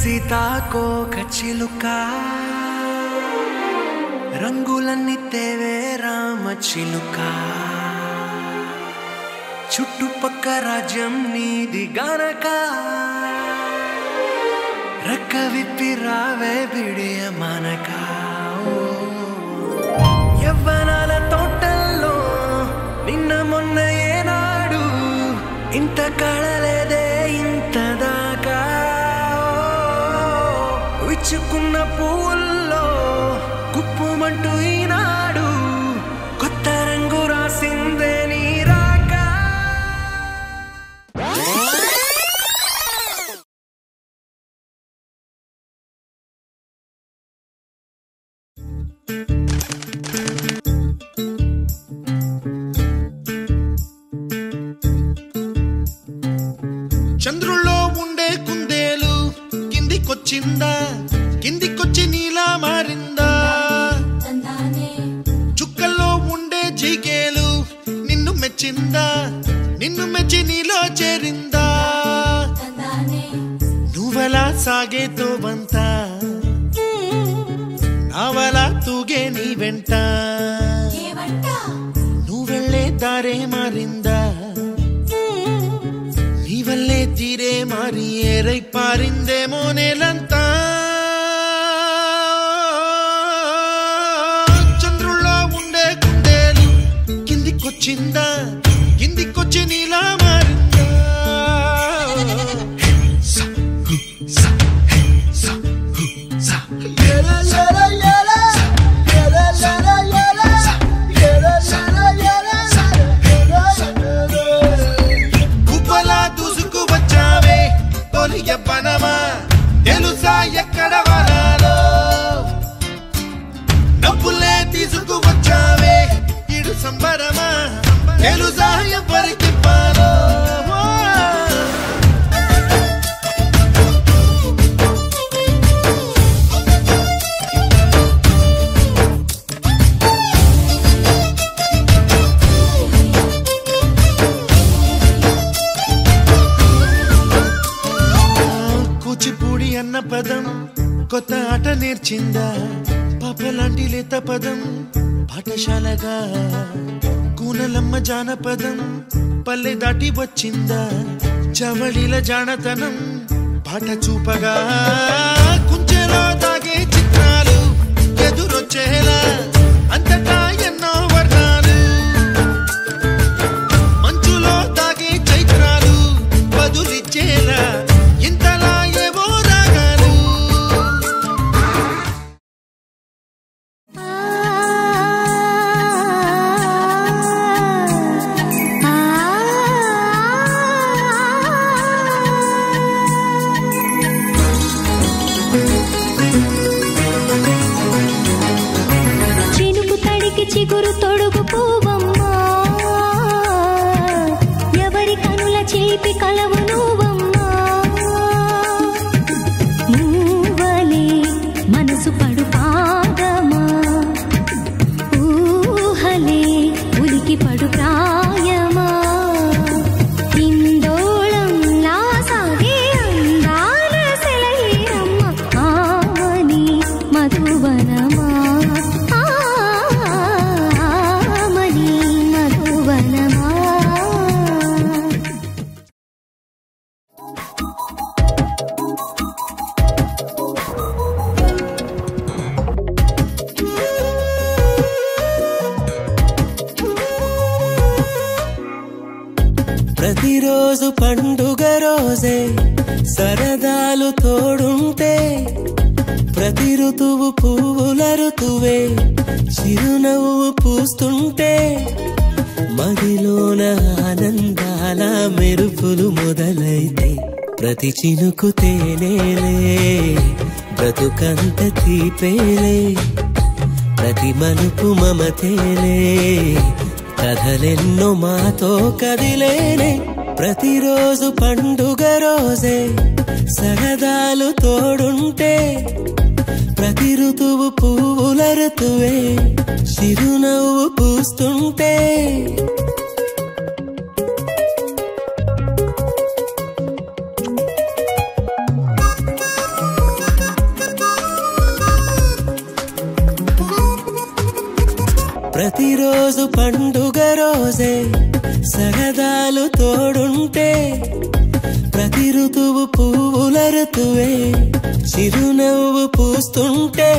సీతాకోక చిలుక రంగులన్నీ తేవే రామ చిలుక చుట్టుపక్క రాజ్యం నీది గనక రెక్క విప్పి రావే బిడియ మనక యవ్వనాల తోటల్లో నిన్న మొన్న ఏనాడు ఇంత కళలేదే ఇంత దాకా విచ్చుకున్న పువ్వుల్లో కుప్పుమంటూ ఈనాడు కొత్త రంగు రాసిందే నీ రాక చంద్రుల్లో ఉండే కుందేలు కిందికొచ్చిందా కిందికొచ్చి నీలా మారిందా చుక్కల్లో ఉండే జిగేలు నిన్ను మెచ్చిందా నిన్ను మెచ్చి నీలో చేరిందా నువ్వలా సాగేతో బంత నావలా తూగే నీ వెంట నువ్వెళ్ళే దారే మారిందా నీవల్లే తీరే మారి ఏరై పారిందేమో నేలంతా చంద్రుల్లో ఉండే కుందేలు కిందికొచ్చిందా కిందికొచ్చి నీలా మారిందా పనమా తెలుసా ఎక్కడ వనాలో డబ్బులే తీసుకువచ్చావే ఇడు సంబరమా తెలుసా ఎవరికి పాలో అన్న పదం కొత్త ఆట నేర్చిందా పాపలాంటి లేత పదం పాఠశాలగా కూనలమ్మ జానపదం పల్లె దాటి వచ్చిందా చవళిల జానతనం పాట చూపగా కుంచెలో తాగే చిత్రాలు ఎదురొచ్చేలా అంతటా ఎన్నో వర్ణాలు మంచులో తాగే చైత్రాలు బదులిచ్చేలా ఇంతలా చిగురు తొడుగు పూవమ్మా ఎవరి కనుల చేపి కలవు నువ్వమ్మా నువ్వలే మనసు పడు పాదమా ఊహలే ఉలికి పడు ప్రాయమా ఇందోళంలా సాగే అందాల సెలయేరమ్మ ఆమని మధువనమా ప్రతిరోజు పండుగ రోజే సరదాలు తోడుంటే ప్రతి ఋతువు పువ్వుల ఋతువే చిరునవ్వు పూస్తుంటే మదిలోన ఆనందాల మెరుపులు మొదలైతే ప్రతి చినుకు తేనేలే బ్రతుకంత తీపేలే ప్రతి మలుపు మమతేలే కథలెన్నో మాతో కదిలేనే ప్రతిరోజు పండుగ రోజే సరదాలు తోడుంటే ప్రతి ఋతువు పువ్వుల ఋతువే చిరునవ్వు పూస్తుంటే ప్రతిరోజు పండుగ రోజే సరదాలు తోడుంటే ప్రతి ఋతువు పువ్వుల ఋతువే చిరునవ్వు పూస్తుంటే